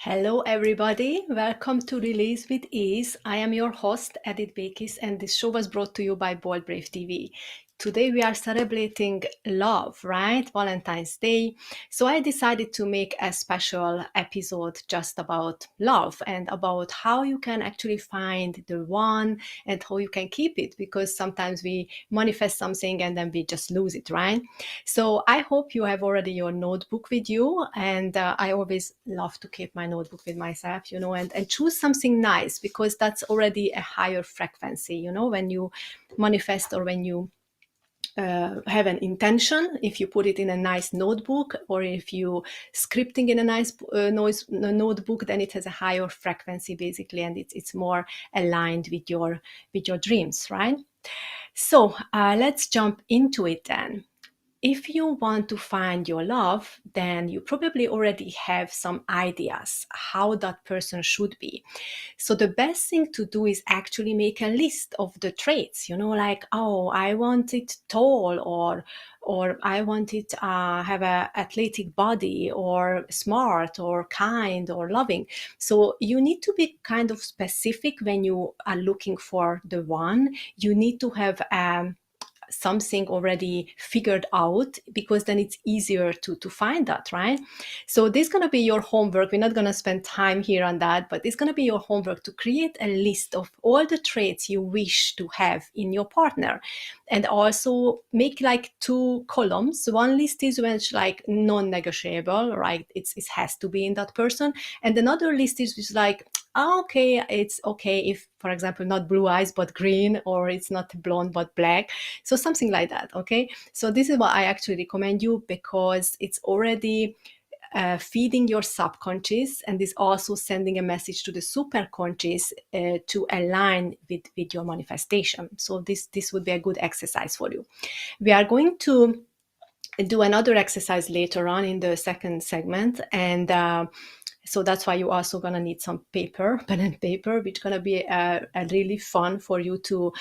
Hello, everybody. Welcome to Release with Ease. I am your host, Edith Bekis, and this show was brought to you by Bold Brave TV. Today we are celebrating love, right? Valentine's Day. So I decided to make a special episode just about love and about how you can actually find the one and how you can keep it, because sometimes we manifest something and then we just lose it, right? So I hope you have already your notebook with you. And I always love to keep my notebook with myself, and choose something nice, because that's already a higher frequency, when you manifest or when you have an intention. If you put it in a nice notebook, or if you scripting in a nice notebook, then it has a higher frequency basically, and it's more aligned with your dreams, right? So let's jump into it then. If you want to find your love, then you probably already have some ideas how that person should be. So the best thing to do is actually make a list of the traits, like, oh, I want it tall, or I want it have a athletic body, or smart, or kind, or loving. So you need to be kind of specific when you are looking for the one. You need to have something already figured out, because then it's easier to find that, right? So this is going to be your homework. We're not going to spend time here on that, but it's going to be your homework to create a list of all the traits you wish to have in your partner, and also make like two columns. One list is which like non-negotiable, right? It has to be in that person, and another list is which like, okay, it's okay if, for example, not blue eyes but green, or it's not blonde but black. So something like that, okay? So this is what I actually recommend you, because it's already feeding your subconscious, and is also sending a message to the superconscious to align with your manifestation. So this would be a good exercise for you. We are going to do another exercise later on in the second segment, and so that's why you're also going to need some pen and paper, which is going to be a really fun for you to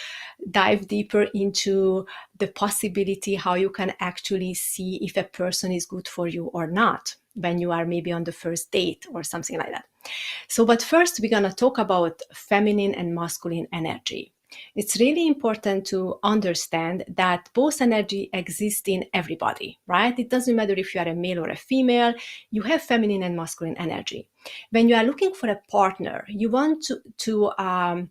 dive deeper into the possibility how you can actually see if a person is good for you or not when you are maybe on the first date or something like that. So, but first we're going to talk about feminine and masculine energy. It's really important to understand that both energy exist in everybody, right? It doesn't matter if you are a male or a female, you have feminine and masculine energy. When you are looking for a partner, you want to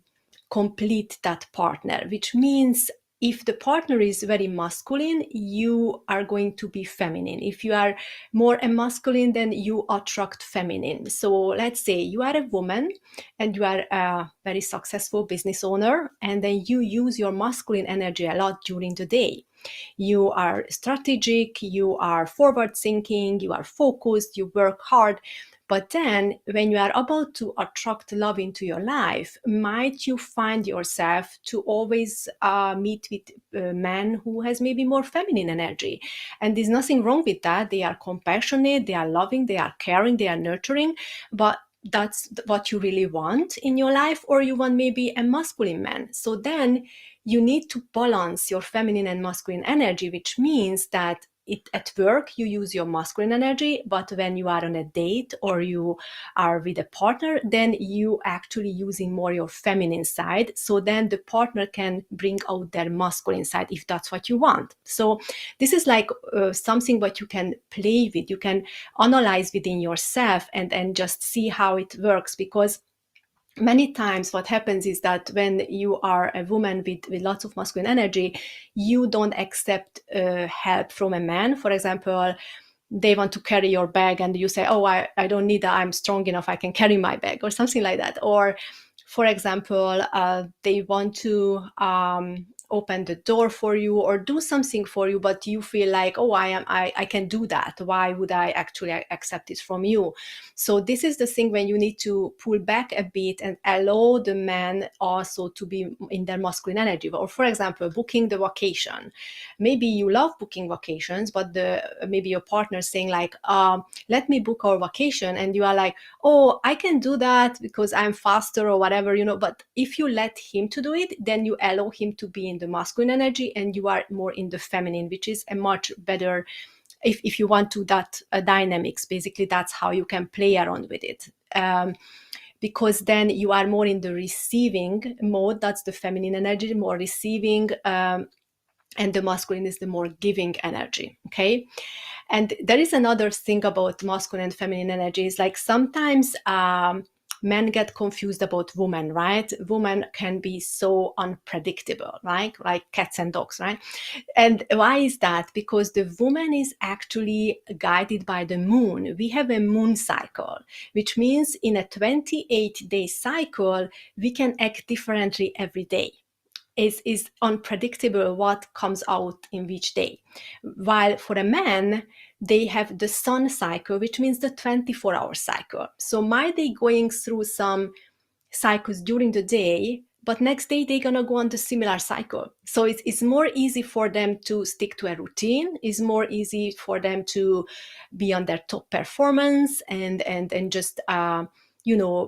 complete that partner, which means if the partner is very masculine, you are going to be feminine. If you are more a masculine, then you attract feminine. So let's say you are a woman and you are a very successful business owner, and then you use your masculine energy a lot during the day. You are strategic, you are forward thinking, you are focused, you work hard. But then when you are about to attract love into your life, might you find yourself to always meet with men who has maybe more feminine energy? And there's nothing wrong with that. They are compassionate, they are loving, they are caring, they are nurturing, but that's what you really want in your life, or you want maybe a masculine man. So then you need to balance your feminine and masculine energy, which means that at work you use your masculine energy, but when you are on a date or you are with a partner, then you actually using more your feminine side, so then the partner can bring out their masculine side if that's what you want. So this is like something what you can play with, you can analyze within yourself, and just see how it works. Because many times what happens is that when you are a woman with lots of masculine energy, you don't accept help from a man. For example, they want to carry your bag and you say, oh, I don't need that, I'm strong enough, I can carry my bag, or something like that. Or for example, they want to open the door for you or do something for you, but you feel like, oh, I can do that, why would I actually accept it from you? So this is the thing when you need to pull back a bit and allow the man also to be in their masculine energy. Or for example, booking the vacation. Maybe you love booking vacations, but maybe your partner saying like, let me book our vacation, and you are like, oh, I can do that because I'm faster or whatever, but if you let him to do it, then you allow him to be in the masculine energy and you are more in the feminine, which is a much better if you want to that dynamics, basically that's how you can play around with it. Because then you are more in the receiving mode. That's the feminine energy, more receiving, and the masculine is the more giving energy. Okay. And there is another thing about masculine and feminine energy is like sometimes men get confused about women, right? Women can be so unpredictable, right? Like cats and dogs, right? And why is that? Because the woman is actually guided by the moon. We have a moon cycle, which means in a 28-day cycle, we can act differently every day. Is unpredictable what comes out in which day. While for a man, they have the sun cycle, which means the 24-hour cycle. So might they going through some cycles during the day, but next day they're gonna go on the similar cycle. So it's more easy for them to stick to a routine. It's more easy for them to be on their top performance and just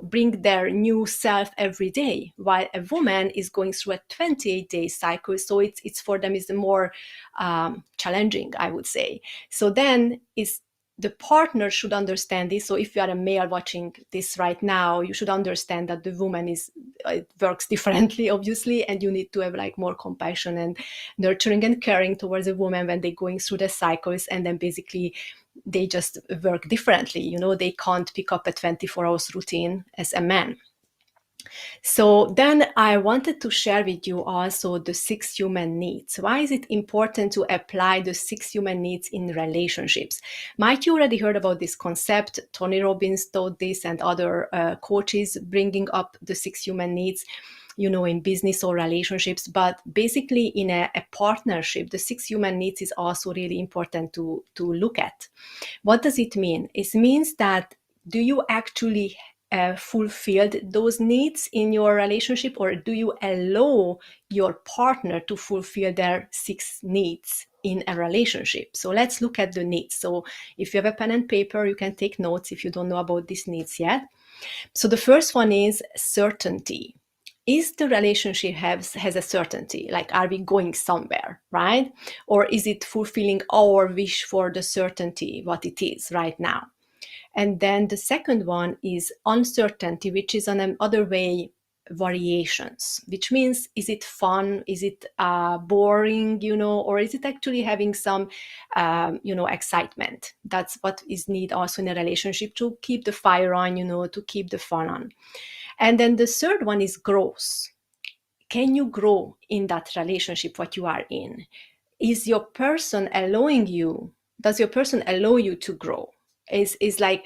bring their new self every day. While a woman is going through a 28-day cycle, so it's for them is more challenging, I would say. So then is the partner should understand this. So if you are a male watching this right now, you should understand that the woman it works differently, obviously, and you need to have like more compassion and nurturing and caring towards a woman when they're going through the cycles, and then basically they just work differently. They can't pick up a 24 hours routine as a man. So then I wanted to share with you also the 6 human needs. Why is it important to apply the 6 human needs in relationships? Might you already heard about this concept? Tony Robbins taught this, and other coaches bringing up the 6 human needs, in business or relationships. But basically in a partnership, the 6 human needs is also really important to look at. What does it mean? It means that do you actually fulfilled those needs in your relationship, or do you allow your partner to fulfill their 6 needs in a relationship? So let's look at the needs. So if you have a pen and paper, you can take notes if you don't know about these needs yet. So the first one is certainty. Is the relationship has a certainty? Like, are we going somewhere, right? Or is it fulfilling our wish for the certainty, what it is right now? And then the second one is uncertainty, which is on another way variations, which means, is it fun? Is it boring, or is it actually having some, excitement? That's what is need also in a relationship to keep the fire on, to keep the fun on. And then the third one is growth. Can you grow in that relationship, what you are in? Is your person allowing you? Does your person allow you to grow? Is like,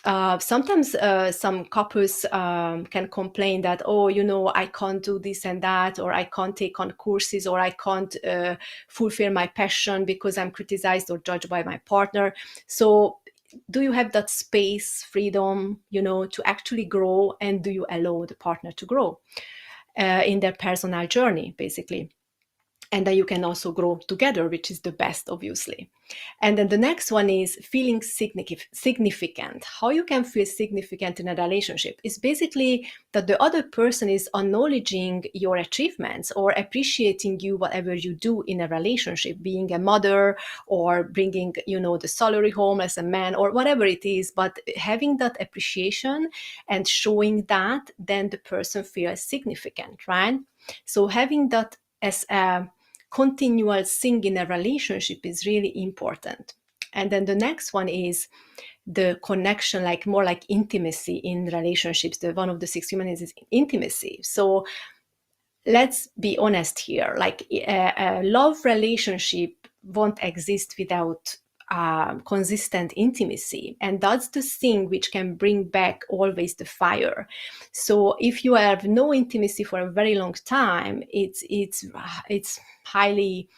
sometimes some couples can complain that, I can't do this and that, or I can't take on courses, or I can't fulfill my passion because I'm criticized or judged by my partner. So do you have that space, freedom, to actually grow? And do you allow the partner to grow in their personal journey, basically? And then you can also grow together, which is the best, obviously. And then the next one is feeling significant. How you can feel significant in a relationship is basically that the other person is acknowledging your achievements or appreciating you, whatever you do in a relationship, being a mother or bringing, the salary home as a man or whatever it is. But having that appreciation and showing that, then the person feels significant, right? So having that as a continual thing in a relationship is really important. And then the next one is the connection, like more like intimacy in relationships. One of the 6 human needs is intimacy. So let's be honest here, like a love relationship won't exist without consistent intimacy, and that's the thing which can bring back always the fire. So if you have no intimacy for a very long time, it's highly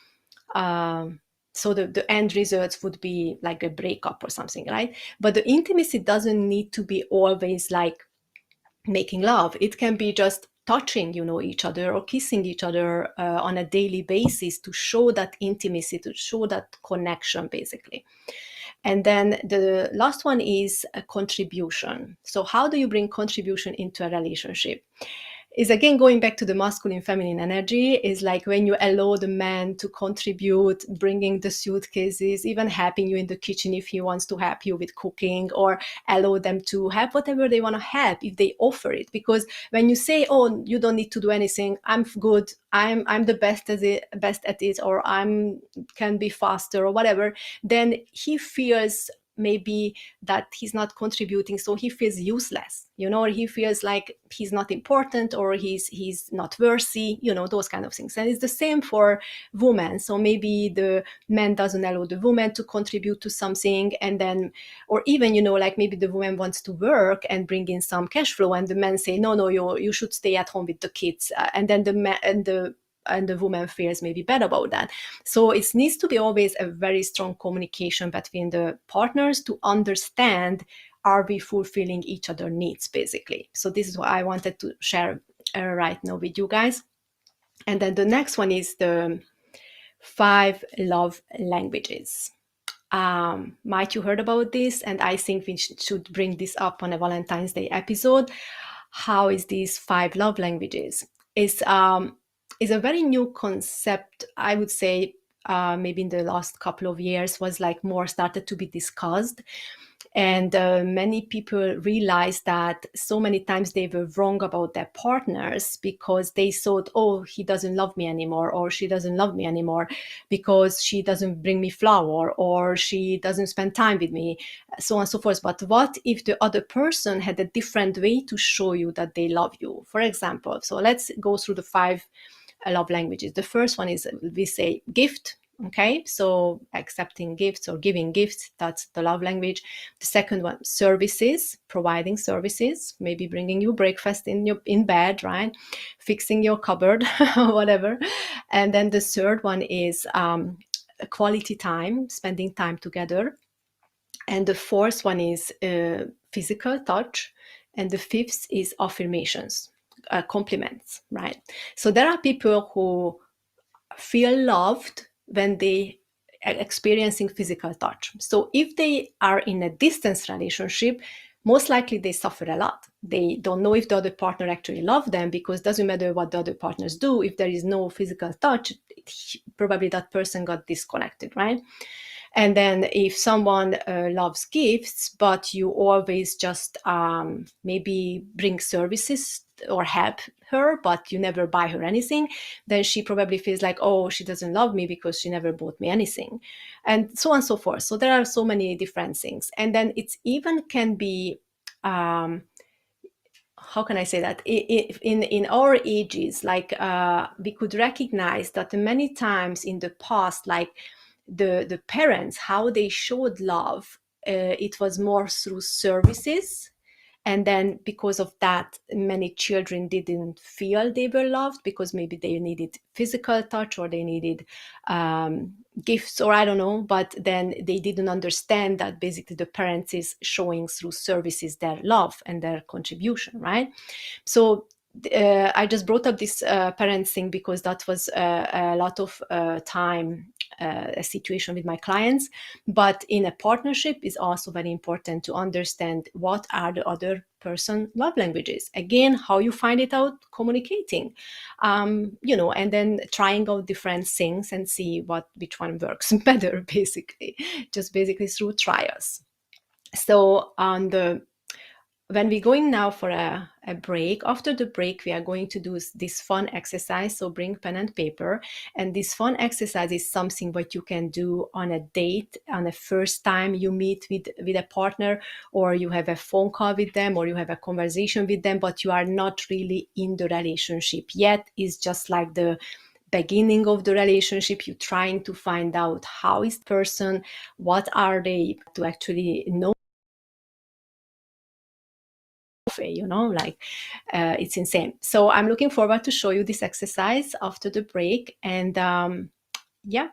so the end results would be like a breakup or something, right? But the intimacy doesn't need to be always like making love. It can be just touching, each other or kissing each other on a daily basis to show that intimacy, to show that connection, basically. And then the last one is a contribution. So how do you bring contribution into a relationship? is again going back to the masculine feminine energy, is like when you allow the man to contribute, bringing the suitcases, even helping you in the kitchen if he wants to help you with cooking, or allow them to have whatever they want to have if they offer it. Because when you say, oh, you don't need to do anything, I'm good, I'm the best at it, or I'm can be faster or whatever, then he feels maybe that he's not contributing, so he feels useless, or he feels like he's not important, or he's not worthy, those kind of things. And it's the same for women. So maybe the man doesn't allow the woman to contribute to something, and then, or even, like maybe the woman wants to work and bring in some cash flow, and the men say, no, you should stay at home with the kids, and then the man and the woman feels maybe bad about that. So it needs to be always a very strong communication between the partners to understand, are we fulfilling each other's needs, basically. So this is what I wanted to share right now with you guys. And then the next one is the 5 love languages. Might you heard about this? And I think we should bring this up on a Valentine's Day episode. How is these 5 love languages? Is a very new concept, I would say. Maybe in the last couple of years was like more started to be discussed. And many people realized that so many times they were wrong about their partners, because they thought, oh, he doesn't love me anymore, or she doesn't love me anymore because she doesn't bring me flour, or she doesn't spend time with me, so on and so forth. But what if the other person had a different way to show you that they love you? For example, so let's go through the 5 love languages. The first one is, we say, gift. Okay, so accepting gifts or giving gifts, that's the love language. The second one, services, providing services, maybe bringing you breakfast in bed, right? Fixing your cupboard, whatever. And then the third one is quality time, spending time together. And the fourth one is physical touch. And the fifth is affirmations, compliments, right? So there are people who feel loved when they are experiencing physical touch. So if they are in a distance relationship, most likely they suffer a lot. They don't know if the other partner actually loves them, because it doesn't matter what the other partners do. If there is no physical touch, probably that person got disconnected, right? And then if someone loves gifts, but you always just maybe bring services or help her, but you never buy her anything, then she probably feels like, oh, she doesn't love me because she never bought me anything, and so on and so forth. So there are so many different things. And then it's even can be, how can I say that? In our ages, like we could recognize that many times in the past, like the parents, how they showed love, it was more through services. And then because of that, many children didn't feel they were loved, because maybe they needed physical touch, or they needed gifts, or I don't know. But then they didn't understand that basically the parents is showing through services their love and their contribution, right? So I just brought up this parents thing because that was a lot of time a situation with my clients. But in a partnership, is also very important to understand what are the other person love languages. Again, how you find it out, communicating, and then trying out different things and see which one works better, basically, just basically through trials. So when we're going now for a break, after the break, we are going to do this fun exercise. So bring pen and paper. And this fun exercise is something what you can do on a date, on the first time you meet with a partner, or you have a phone call with them, or you have a conversation with them, but you are not really in the relationship yet. It's just like the beginning of the relationship. You're trying to find out how is the person, what are they, to actually know. Like it's insane. So I'm looking forward to show you this exercise after the break. And yeah,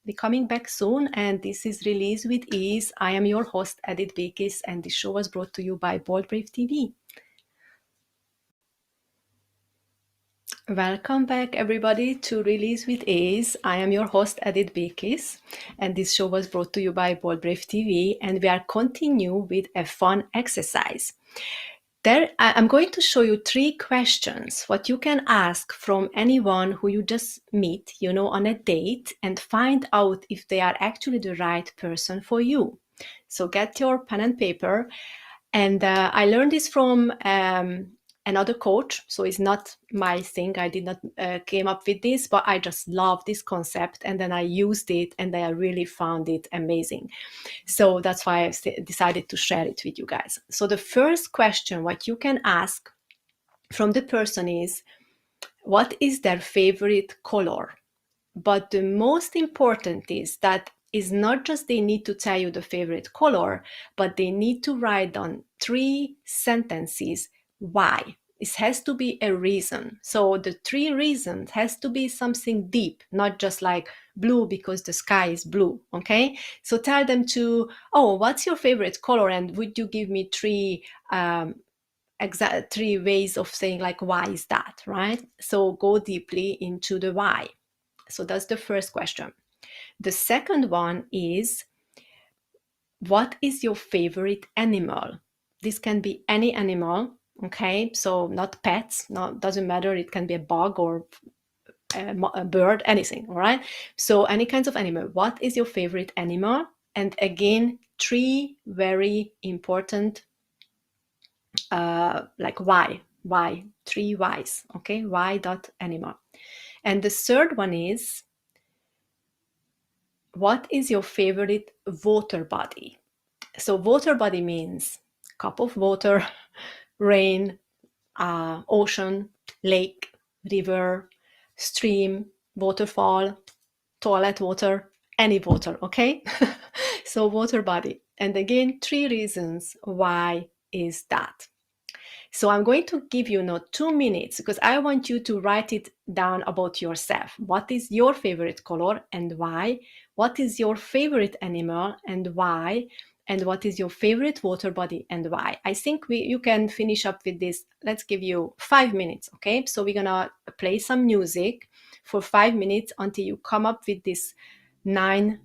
we're coming back soon. And this is Release with Ease. I am your host, Edith Bekis, and this show was brought to you by Bold Brave TV. Welcome back, everybody, to Release with Ease. I am your host, Edith Bekis, and this show was brought to you by Bold Brave TV. And we are continue with a fun exercise. I'm going to show you 3 questions what you can ask from anyone who you just meet, on a date, and find out if they are actually the right person for you. So get your pen and paper. And I learned this from another coach. So it's not my thing. I did not came up with this, but I just love this concept. And then I used it and I really found it amazing. So that's why I decided to share it with you guys. So the first question, what you can ask from the person is, what is their favorite color? But the most important is that is not just they need to tell you the favorite color, but they need to write down 3 sentences why. It has to be a reason. So the 3 reasons has to be something deep, not just like blue because the sky is blue. Okay. So tell them to, oh, what's your favorite color? And would you give me 3 exact 3 ways of saying like, why is that? Right. So go deeply into the why. So that's the first question. The second one is, what is your favorite animal? This can be any animal, okay? So not pets, no, doesn't matter. It can be a bug or a bird, anything, all right? So any kinds of animal. What is your favorite animal? And again, 3 very important, like why, 3 whys, okay? Why dot animal. And the third one is, what is your favorite water body? So water body means cup of water, rain, ocean, lake, river, stream, waterfall, toilet water, any water, okay? So water body. And again, 3 reasons why is that. So I'm going to give you now 2 minutes because I want you to write it down about yourself. What is your favorite color and why? What is your favorite animal and why? And what is your favorite water body and why? I think you can finish up with this. Let's give you 5 minutes, okay? So we're gonna play some music for 5 minutes until you come up with this 9,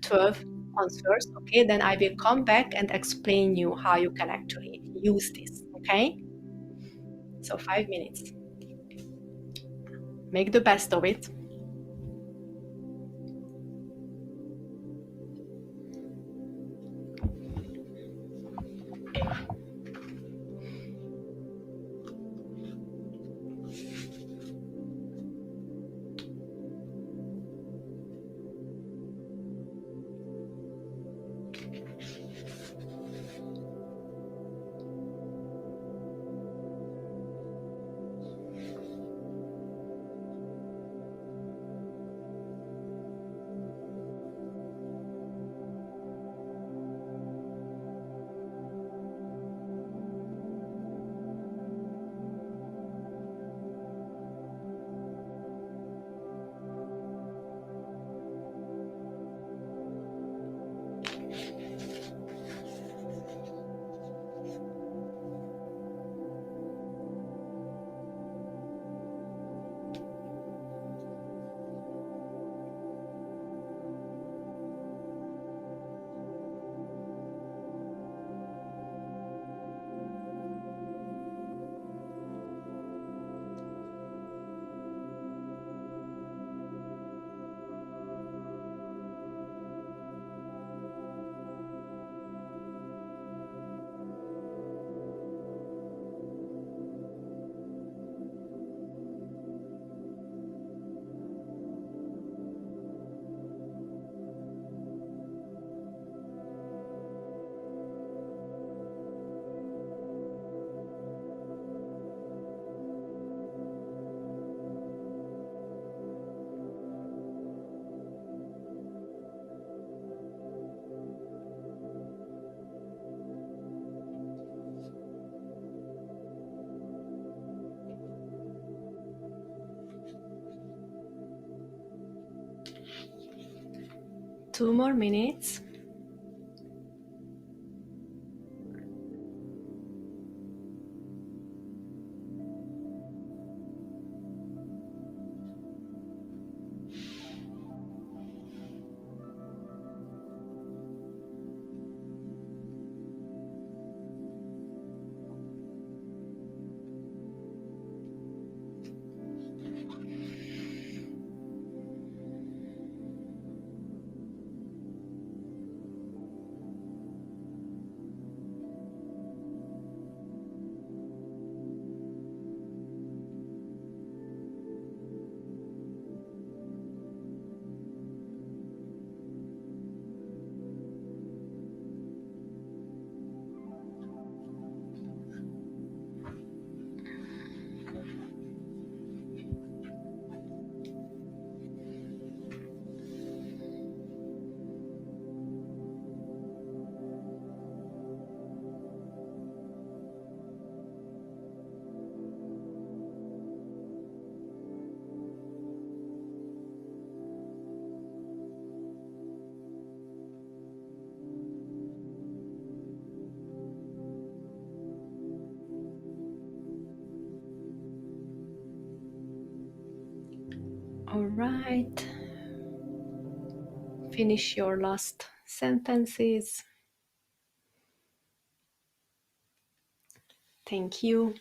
12 answers, okay? Then I will come back and explain you how you can actually use this, okay? So 5 minutes. Make the best of it. Two more minutes. All right. Finish your last sentences. Thank you.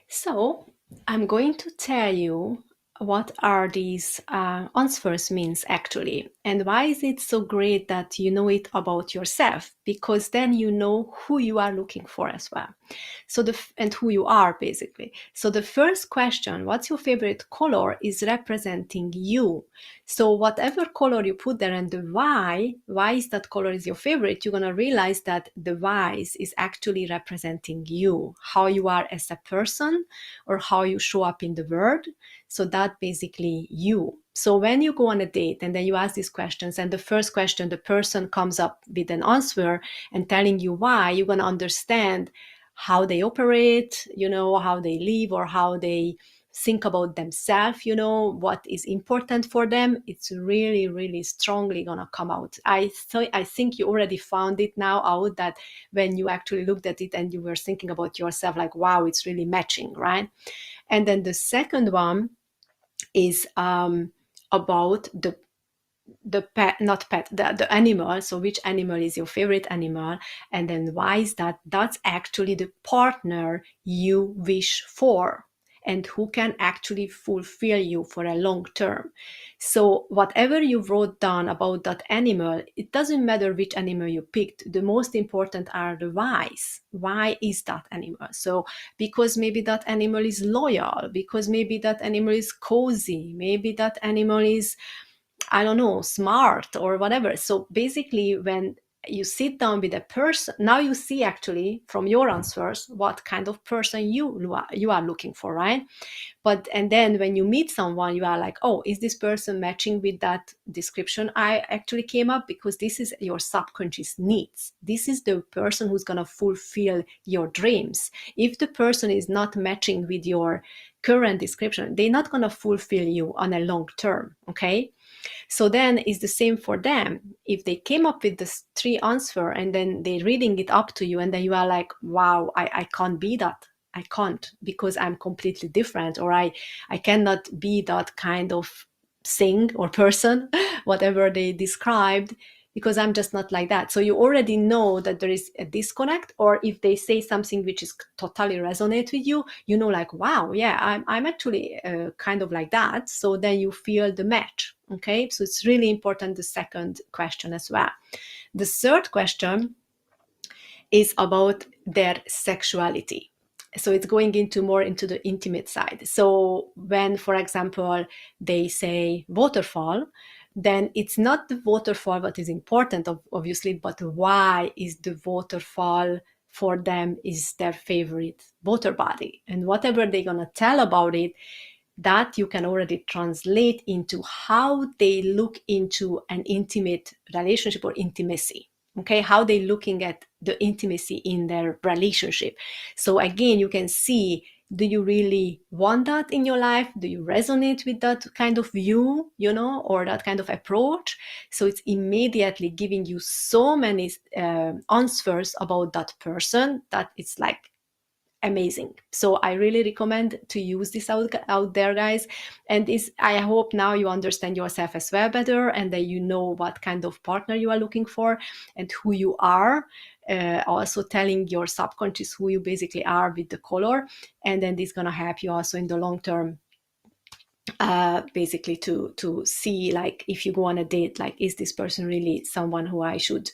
So, I'm going to tell you what are these answers means actually, and why is it so great that you know it about yourself, because then you know who you are looking for as well. So and who you are basically. So the first question, what's your favorite color, is representing you. So whatever color you put there, and the why is that color is your favorite, you're going to realize that the why is actually representing you, how you are as a person or how you show up in the world. So that basically you. So when you go on a date and then you ask these questions, and the first question, the person comes up with an answer and telling you why, you're going to understand how they operate, how they live, or how they think about themselves, what is important for them. It's really, really strongly going to come out. I think you already found it now out, that when you actually looked at it and you were thinking about yourself, like, wow, it's really matching, right? And then the second one is about the pet, not pet, the animal. So which animal is your favorite animal? And then why is that? That's actually the partner you wish for and who can actually fulfill you for a long term. So whatever you wrote down about that animal, it doesn't matter which animal you picked. The most important are the whys. Why is that animal? So because maybe that animal is loyal, because maybe that animal is cozy, maybe that animal is, I don't know, smart or whatever. So basically, when you sit down with a person, now you see actually from your answers what kind of person you are looking for, right? And then when you meet someone, you are like, oh, is this person matching with that description I actually came up? Because this is your subconscious needs. This is the person who's going to fulfill your dreams. If the person is not matching with your current description, they're not going to fulfill you on a long term, okay? So then it's the same for them. If they came up with this three answer and then they're reading it up to you, and then you are like, wow, I can't be that. I can't, because I'm completely different, or I cannot be that kind of thing or person, whatever they described, because I'm just not like that. So you already know that there is a disconnect. Or if they say something which is totally resonate with you, like, wow, yeah, I'm actually kind of like that. So then you feel the match. Okay, so it's really important, the second question as well. The third question is about their sexuality. So it's going into more into the intimate side. So when, for example, they say waterfall, then it's not the waterfall what is important, obviously, but why is the waterfall for them is their favorite water body. And whatever they're going to tell about it, that you can already translate into how they look into an intimate relationship or intimacy. Okay, how they looking at the intimacy in their relationship. So again, you can see, do you really want that in your life? Do you resonate with that kind of view, or that kind of approach? So it's immediately giving you so many answers about that person that it's like amazing. So I really recommend to use this out there, guys. And I hope now you understand yourself as well better, and that you know what kind of partner you are looking for and who you are. Also telling your subconscious who you basically are with the color, and then this is going to help you also in the long term, basically to see, like, if you go on a date, like, is this person really someone who I should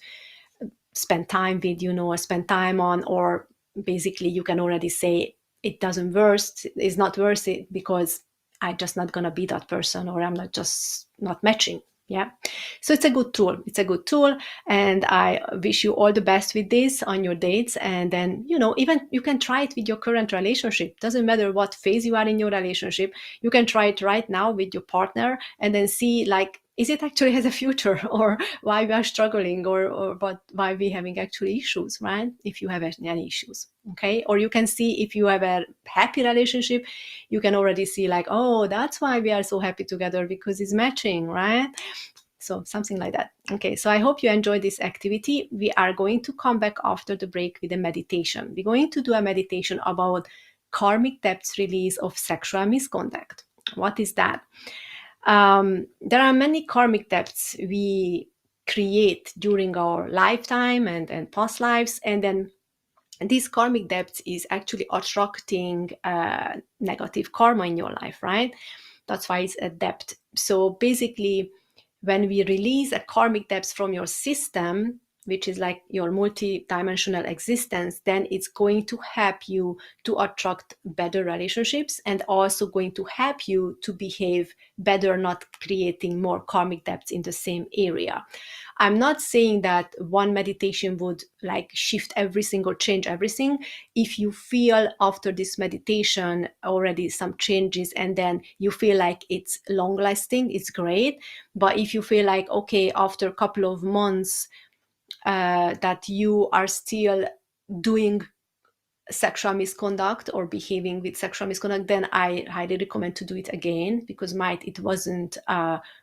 spend time with, or spend time on, or basically you can already say it doesn't worth, it's not worth it, because I'm just not gonna be that person, or I'm not matching. Yeah, so it's a good tool, and I wish you all the best with this on your dates. And then even you can try it with your current relationship. Doesn't matter what phase you are in your relationship, you can try it right now with your partner, and then see, like, is it actually has a future, or why we are struggling, or but why we having actually issues, right? If you have any issues, okay? Or you can see, if you have a happy relationship, you can already see, like, oh, that's why we are so happy together, because it's matching, right? So something like that. Okay, so I hope you enjoyed this activity. We are going to come back after the break with a meditation. We're going to do a meditation about karmic debts release of sexual misconduct. What is that? There are many karmic debts we create during our lifetime and past lives, and then this karmic debt is actually attracting negative karma in your life, right? That's why it's a debt. So basically, when we release a karmic debt from your system, which is like your multi-dimensional existence, then it's going to help you to attract better relationships, and also going to help you to behave better, not creating more karmic debts in the same area. I'm not saying that one meditation would like shift every single, change everything. If you feel after this meditation already some changes, and then you feel like it's long lasting, it's great. But if you feel like, okay, after a couple of months, that you are still doing sexual misconduct or behaving with sexual misconduct, then I highly recommend to do it again, because it wasn't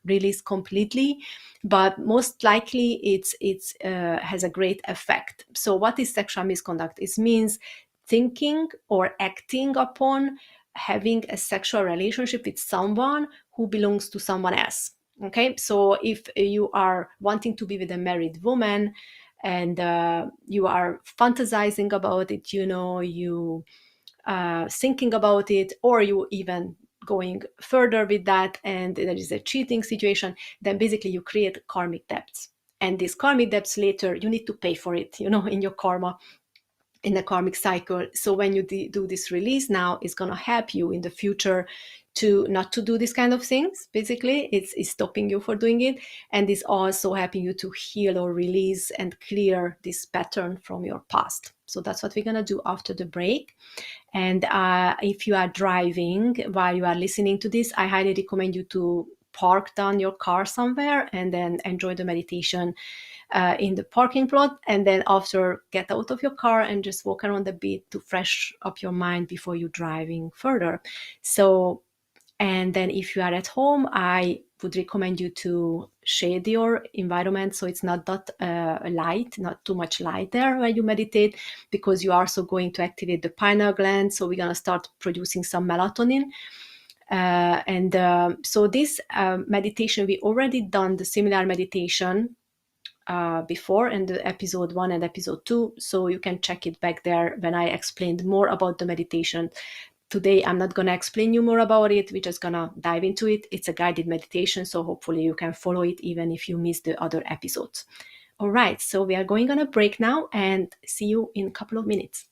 released completely, but most likely it's has a great effect. So what is sexual misconduct? It means thinking or acting upon having a sexual relationship with someone who belongs to someone else. Okay, so if you are wanting to be with a married woman, and you are fantasizing about it, you thinking about it, or you even going further with that, and there is a cheating situation, then basically you create karmic debts. And these karmic debts later you need to pay for it, in your karma, in the karmic cycle. So when you do this release now, it's going to help you in the future to not to do this kind of things. Basically, it's stopping you for doing it, and is also helping you to heal or release and clear this pattern from your past. So that's what we're going to do after the break. And if you are driving while you are listening to this, I highly recommend you to park down your car somewhere and then enjoy the meditation in the parking lot, and then after get out of your car and just walk around a bit to fresh up your mind before you driving further. So, and then if you are at home, I would recommend you to shade your environment so it's not that light, not too much light there when you meditate, because you're also going to activate the pineal gland. So we're going to start producing some melatonin. So this meditation, we already done the similar meditation before in the episode 1 and episode 2, so you can check it back there when I explained more about the meditation. Today I'm not going to explain you more about it, we're just going to dive into it. It's a guided meditation, so hopefully you can follow it even if you missed the other episodes. All right, so we are going on a break now, and see you in a couple of minutes.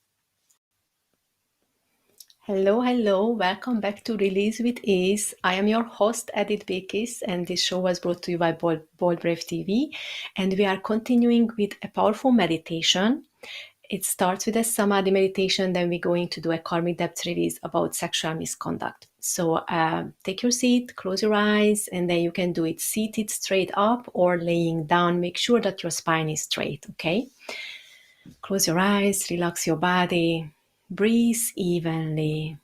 Hello, welcome back to Release with Ease. I am your host, Edith Bekis, and this show was brought to you by Bold Brave TV. And we are continuing with a powerful meditation. It starts with a samadhi meditation, then we're going to do a karmic depth release about sexual misconduct. So take your seat, close your eyes, and then you can do it seated straight up or laying down. Make sure that your spine is straight, okay? Close your eyes, relax your body, breathe evenly.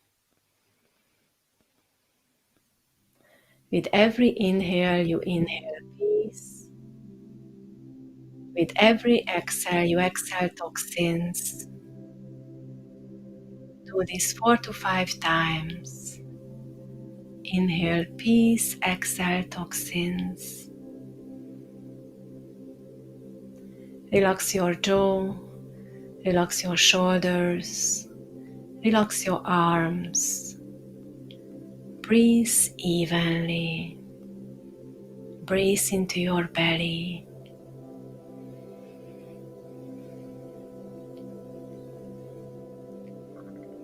With every inhale, you inhale peace. With every exhale, you exhale toxins. Do this 4 to 5 times. Inhale peace, exhale toxins. Relax your jaw, relax your shoulders, relax your arms. Breathe evenly. Breathe into your belly.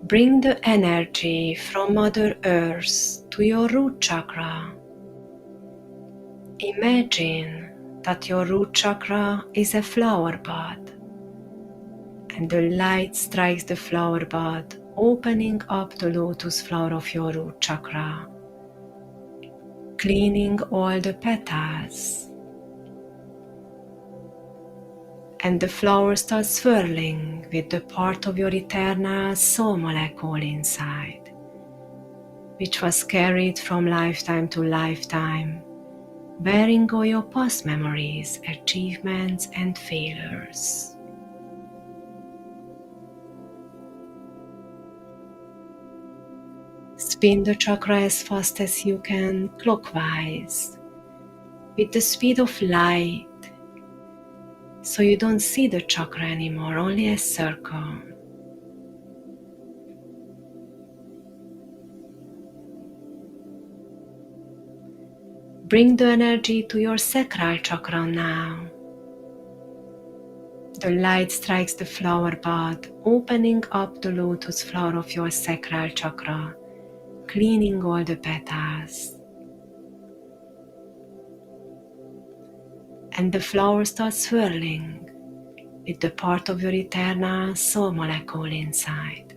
Bring the energy from Mother Earth to your root chakra. Imagine that your root chakra is a flower bud, and the light strikes the flower bud, opening up the lotus flower of your root chakra, cleaning all the petals. And the flower starts swirling with the part of your eternal soul molecule inside, which was carried from lifetime to lifetime, bearing all your past memories, achievements, and failures. Spin the chakra as fast as you can clockwise with the speed of light, so you don't see the chakra anymore, only a circle. Bring the energy to your sacral chakra now. The light strikes the flower bud, opening up the lotus flower of your sacral chakra, cleaning all the petals. And the flower starts swirling with the part of your eternal soul molecule inside.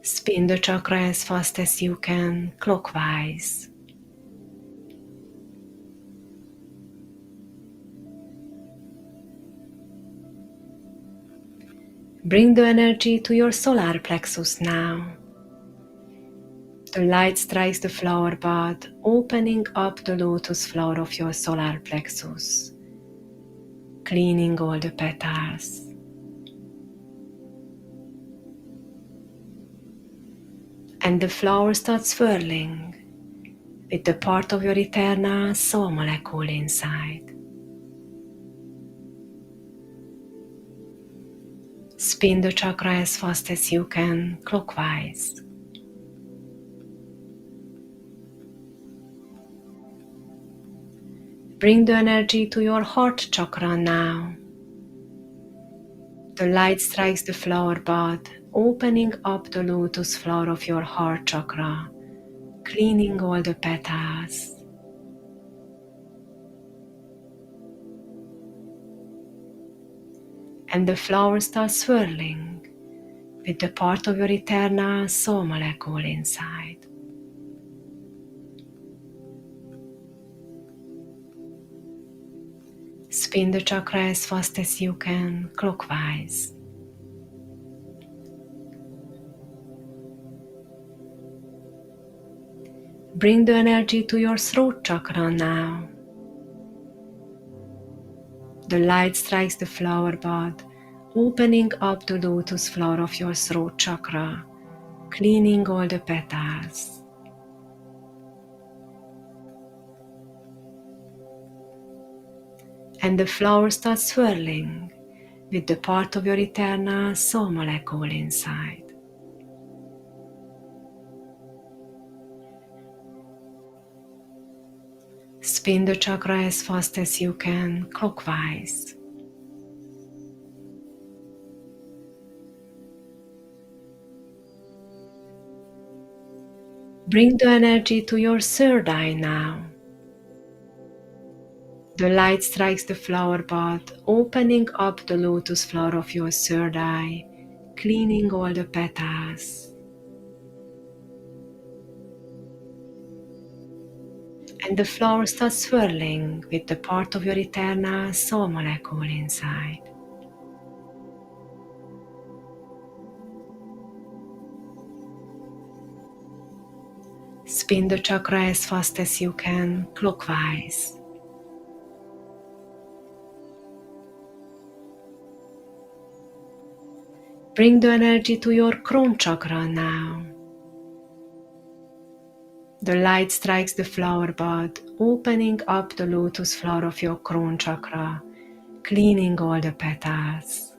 Spin the chakra as fast as you can clockwise. Bring the energy to your solar plexus now. The light strikes the flower bud, opening up the lotus flower of your solar plexus, cleaning all the petals. And the flower starts swirling with the part of your eternal soul molecule inside. Spin the chakra as fast as you can clockwise. Bring the energy to your heart chakra now. The light strikes the flower bud, opening up the lotus flower of your heart chakra, cleaning all the petals. And the flower starts swirling with the part of your eternal soul molecule inside. Spin the chakra as fast as you can clockwise. Bring the energy to your throat chakra now. The light strikes the flower bud, opening up the lotus flower of your throat chakra, cleaning all the petals. And the flower starts swirling with the part of your eternal soul molecule inside. Spin the chakra as fast as you can clockwise. Bring the energy to your third eye now. The light strikes the flower bud, opening up the lotus flower of your third eye, cleaning all the petals. And the flower starts swirling with the part of your eternal soul molecule inside. Spin the chakra as fast as you can clockwise. Bring the energy to your crown chakra now. The light strikes the flower bud, opening up the lotus flower of your crown chakra, cleaning all the petals.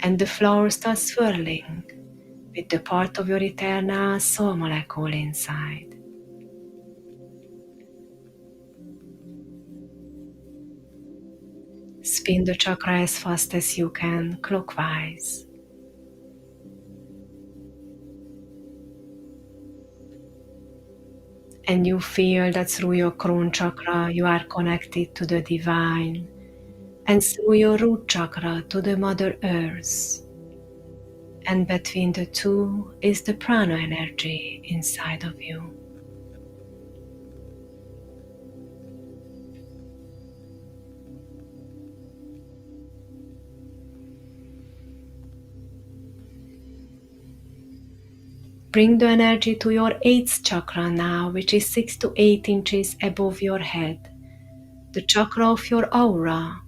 And the flower starts swirling with the part of your eternal soul molecule inside. Spin the chakra as fast as you can clockwise. And you feel that through your crown chakra you are connected to the divine, and through your root chakra to the Mother Earth. And between the two is the prana energy inside of you. Bring the energy to your 8th chakra now, which is 6 to 8 inches above your head, the chakra of your aura,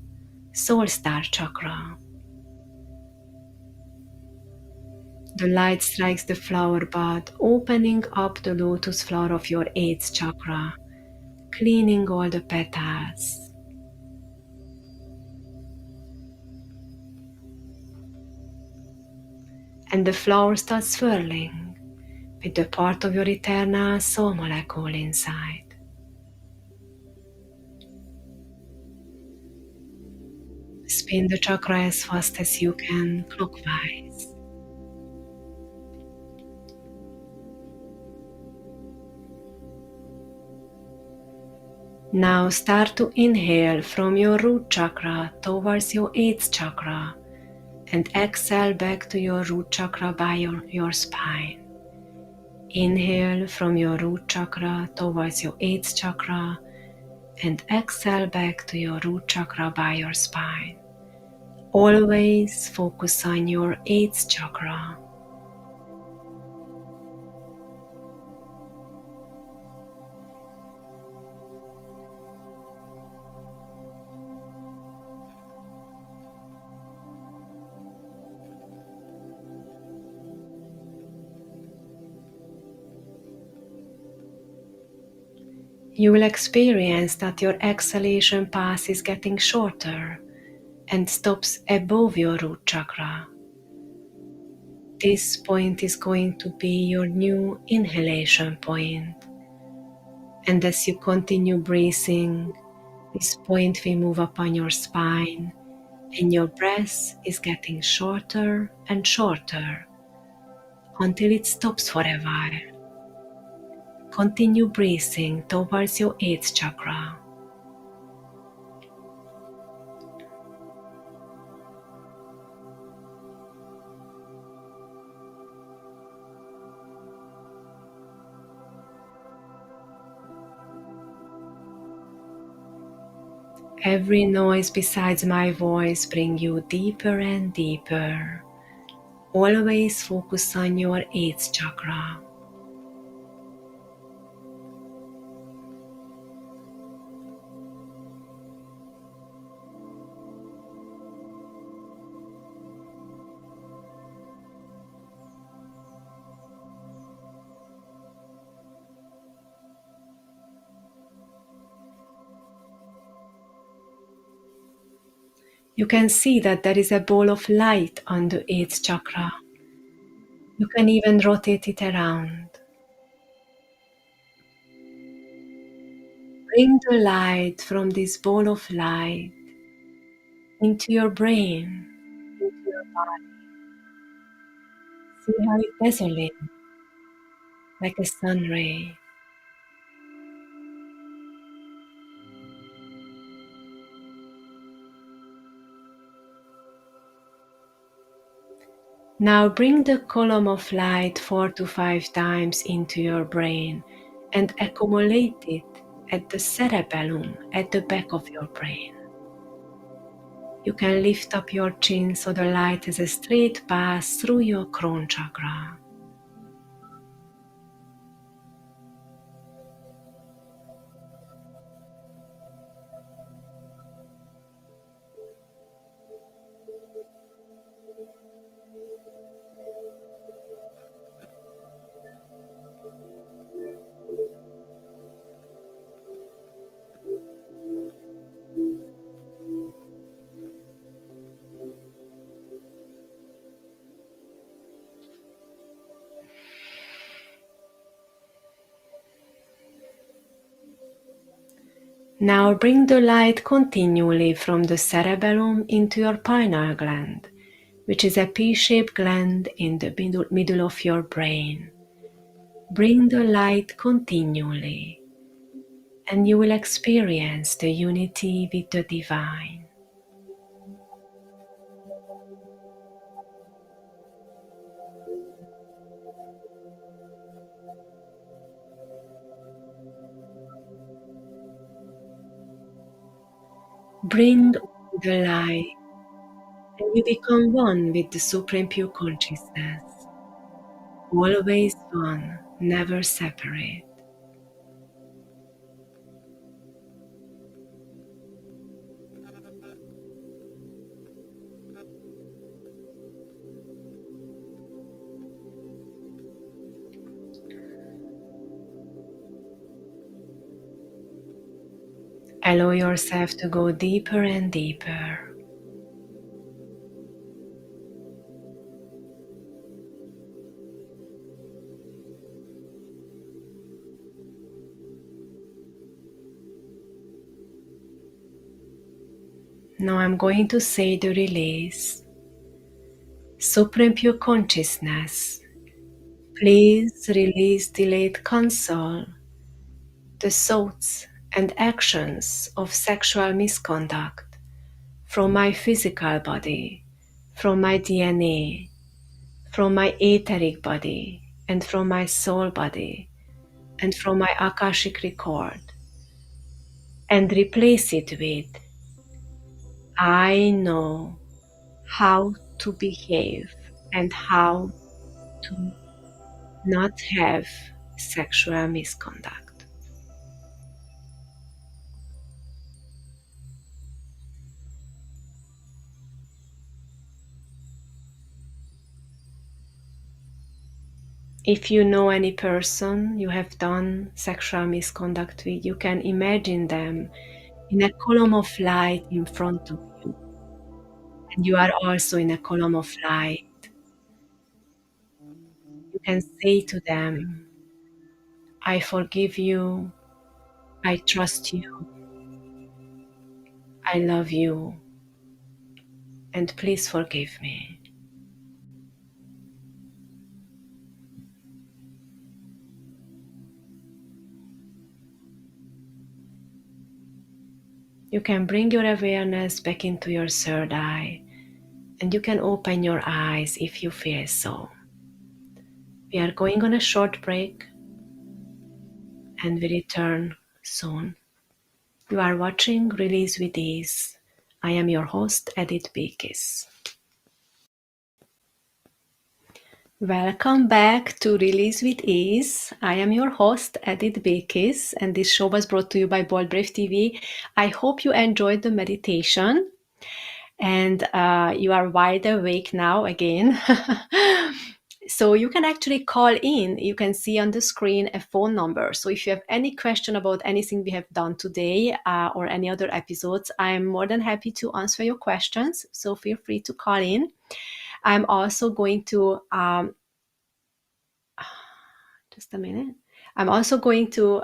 soul star chakra. The light strikes the flower bud, opening up the lotus flower of your 8th chakra, cleaning all the petals. And the flower starts swirling with the part of your eternal soul molecule inside. Spin the chakra as fast as you can, clockwise. Now start to inhale from your root chakra towards your 8th chakra and exhale back to your root chakra by your spine. Inhale from your root chakra towards your 8th chakra and exhale back to your root chakra by your spine. Always focus on your 8th chakra. You will experience that your exhalation path is getting shorter and stops above your root chakra. This point is going to be your new inhalation point. And as you continue breathing, this point will move up on your spine and your breath is getting shorter and shorter until it stops for a while. Continue breathing towards your 8th chakra. Every noise besides my voice brings you deeper and deeper. Always focus on your 8th chakra. You can see that there is a ball of light on the 8th chakra. You can even rotate it around. Bring the light from this ball of light into your brain, into your body. See how it resonates like a sun ray. Now bring the column of light 4 to 5 times into your brain and accumulate it at the cerebellum at the back of your brain. You can lift up your chin so the light has a straight path through your crown chakra. Now bring the light continually from the cerebellum into your pineal gland, which is a P-shaped gland in the middle of your brain. Bring the light continually, and you will experience the unity with the divine. Bring the light, and you become one with the Supreme Pure Consciousness. Always one, never separate. Allow yourself to go deeper and deeper. Now I'm going to say the release. Supreme Pure Consciousness, please release delayed cancel the thoughts and actions of sexual misconduct from my physical body, from my DNA, from my etheric body, and from my soul body, and from my Akashic record, and replace it with I know how to behave and how to not have sexual misconduct. If you know any person you have done sexual misconduct with, you can imagine them in a column of light in front of you, and you are also in a column of light. You can say to them, I forgive you, I trust you, I love you, and please forgive me. You can bring your awareness back into your third eye, and you can open your eyes if you feel so. We are going on a short break and we return soon. You are watching Release with Ease. I am your host, Edith Bekis. Welcome back to Release with Ease. I am your host, Edith Bekis, and this show was brought to you by Bold Brave TV. I hope you enjoyed the meditation and you are wide awake now again. So you can actually call in. You can see on the screen a phone number. So if you have any question about anything we have done today or any other episodes, I'm more than happy to answer your questions. So feel free to call in. I'm also going to just a minute. I'm also going to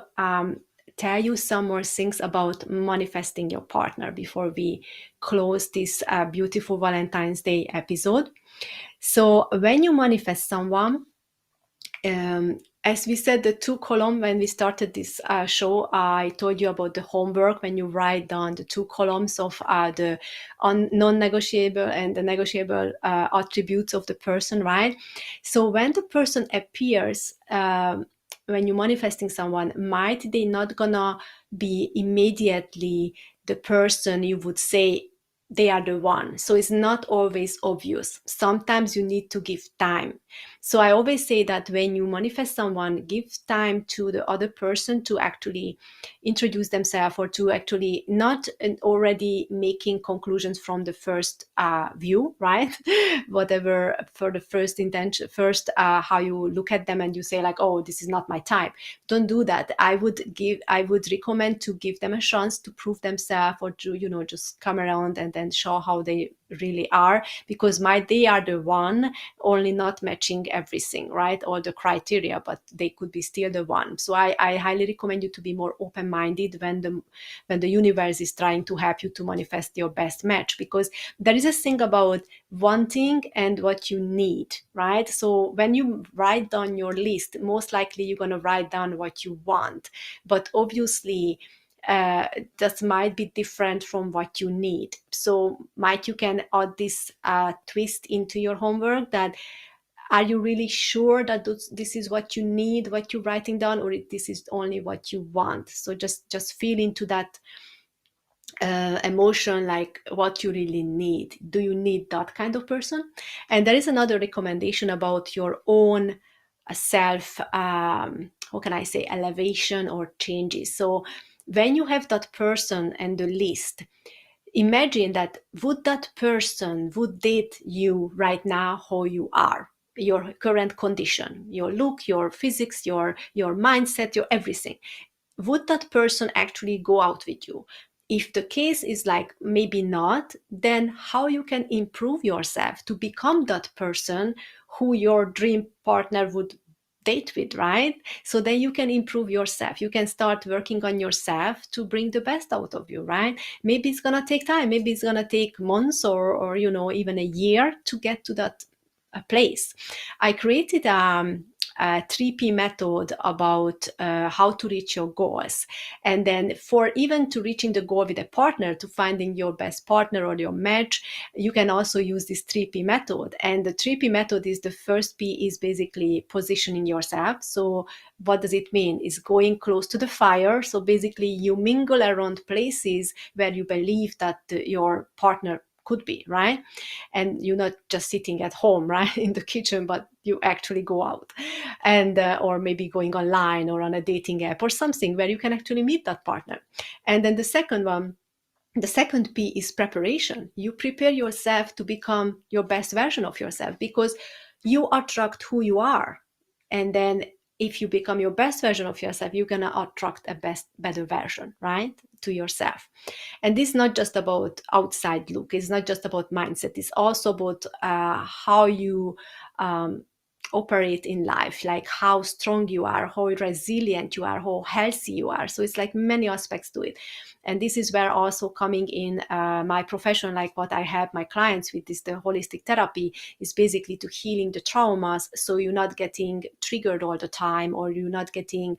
tell you some more things about manifesting your partner before we close this beautiful Valentine's Day episode. So, when you manifest someone, as we said, the two column when we started this show, I told you about the homework when you write down the two columns of the non-negotiable and the negotiable attributes of the person, right? So when the person appears, when you're manifesting someone, might they not gonna be immediately the person you would say they are the one. So it's not always obvious. Sometimes you need to give time. So I always say that when you manifest someone, give time to the other person to actually introduce themselves, or to actually not already making conclusions from the first view, right? Whatever for the first intention, first how you look at them and you say like, oh, this is not my type. Don't do that. I would recommend to give them a chance to prove themselves, or to, just come around and then show how they really are, because they are the one, only not matching everything, right? All the criteria, but they could be still the one. So I highly recommend you to be more open-minded when the universe is trying to help you to manifest your best match, because there is a thing about wanting and what you need, right? So when you write down your list, most likely you're going to write down what you want, but obviously that might be different from what you need. So might you can add this twist into your homework, that are you really sure that this is what you need, what you're writing down, or this is only what you want? So just feel into that emotion, like what you really need. Do you need that kind of person? And there is another recommendation about your own self, how can I say, elevation or changes. So when you have that person and the list, imagine that would that person would date you right now, how you are, your current condition, your look, your physics, your mindset, your everything. would that person actually go out with you? If the case is like maybe not, then how you can improve yourself to become that person who your dream partner would date with, right? So then you can improve yourself. You can start working on yourself to bring the best out of you, right? Maybe it's gonna take time. Maybe it's gonna take months or even a year to get to that place. I created a 3P method about how to reach your goals. And then for even to reaching the goal with a partner, to finding your best partner or your match, you can also use this 3P method. And the 3P method is, the first P is basically positioning yourself. So what does it mean? It's going close to the fire. So basically you mingle around places where you believe that your partner could be, right? And you're not just sitting at home, right, in the kitchen, but you actually go out, and or maybe going online or on a dating app or something where you can actually meet that partner. And then the second P is preparation. You prepare yourself to become your best version of yourself, because you attract who you are. And then if you become your best version of yourself, you're going to attract a better version, right, to yourself. And this is not just about outside look. It's not just about mindset. It's also about how you operate in life, like how strong you are, how resilient you are, how healthy you are. So it's like many aspects to it. And this is where also coming in my profession, like what I help my clients with, is the holistic therapy, is basically to healing the traumas, so you're not getting triggered all the time, or you're not getting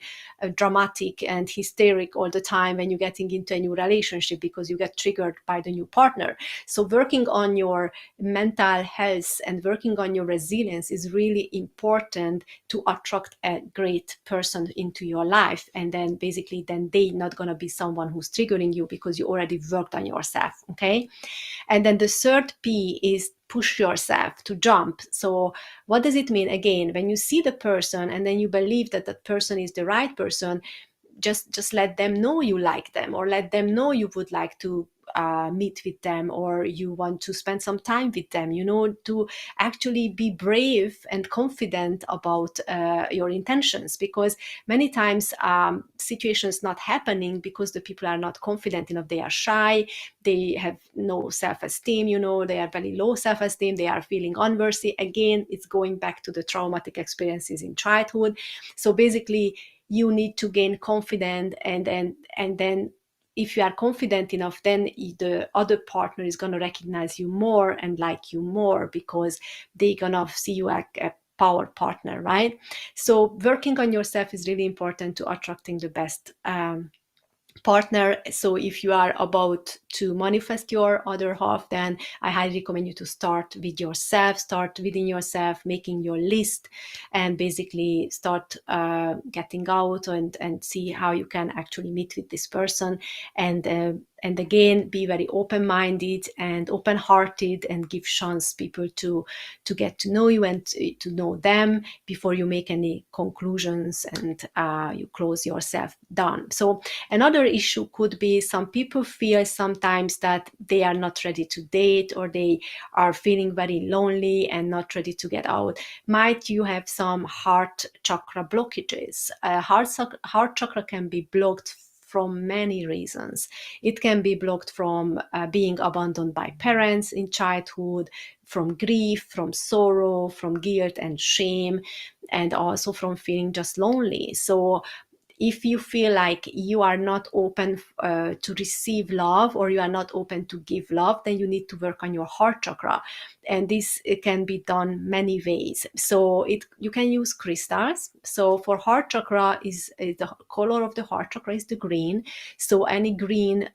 dramatic and hysteric all the time when you're getting into a new relationship because you get triggered by the new partner. So working on your mental health and working on your resilience is really important to attract a great person into your life. And then basically then they're not going to be someone who's triggering you, because you already worked on yourself. Okay. And then the third P is push yourself to jump. So what does it mean? Again, when you see the person and then you believe that that person is the right person, just let them know you like them, or let them know you would like to meet with them, or you want to spend some time with them, to actually be brave and confident about your intentions. Because many times situations not happening because the people are not confident enough. They are shy, they have no self-esteem, they are very low self-esteem, they are feeling unworthy. Again, it's going back to the traumatic experiences in childhood. So basically you need to gain confidence, and then if you are confident enough, then the other partner is going to recognize you more and like you more, because they're going to see you like a power partner, right? So working on yourself is really important to attracting the best partner. So if you are about to manifest your other half, then I highly recommend you to start with yourself, start within yourself, making your list, and basically start getting out and see how you can actually meet with this person. And again, be very open-minded and open-hearted, and give chance people to get to know you and to know them before you make any conclusions and you close yourself down. So another issue could be, some people feel sometimes that they are not ready to date, or they are feeling very lonely and not ready to get out. Might you have some heart chakra blockages? Heart chakra can be blocked from many reasons. It can be blocked from being abandoned by parents in childhood, from grief, from sorrow, from guilt and shame, and also from feeling just lonely. So if you feel like you are not open to receive love, or you are not open to give love, then you need to work on your heart chakra. And this, it can be done many ways. So you can use crystals. So for heart chakra, is the color of the heart chakra is the green. So any green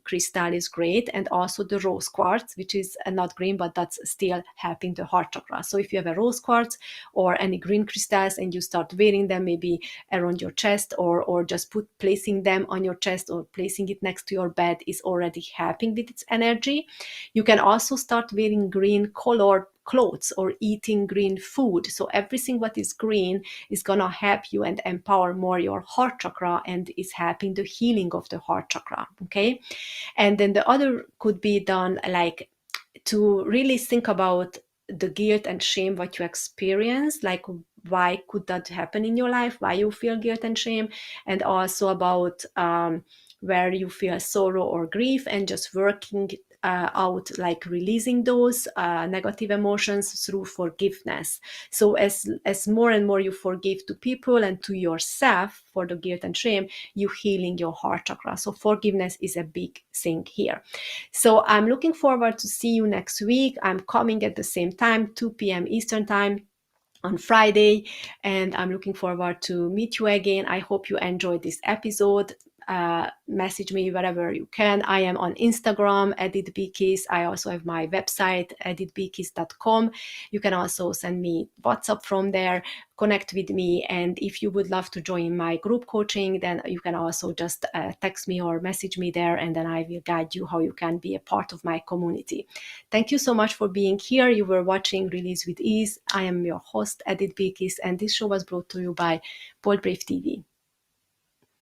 crystal is great. And also the rose quartz, which is not green, but that's still helping the heart chakra. So if you have a rose quartz or any green crystals and you start wearing them, maybe around your chest, or just placing them on your chest, or placing it next to your bed, is already helping with its energy. You can also start wearing green colored clothes or eating green food. So everything what is green is gonna help you and empower more your heart chakra, and is helping the healing of the heart chakra. Okay. And then the other could be done, like, to really think about the guilt and shame what you experience, like why could that happen in your life, why you feel guilt and shame, and also about where you feel sorrow or grief, and just working out, like releasing those negative emotions through forgiveness. So as more and more you forgive to people and to yourself for the guilt and shame, you healing your heart chakra. So forgiveness is a big thing here. So I'm looking forward to see you next week. I'm coming at the same time, 2 p.m. Eastern time on Friday, and I'm looking forward to meet you again. I hope you enjoyed this episode. Message me wherever you can. I am on Instagram, editbkis. I also have my website, editbkis.com. You can also send me WhatsApp from there, connect with me. And if you would love to join my group coaching, then you can also just text me or message me there, and then I will guide you how you can be a part of my community. Thank you so much for being here. You were watching Release with Ease. I am your host, Edith Bikis, and this show was brought to you by Bold Brave TV.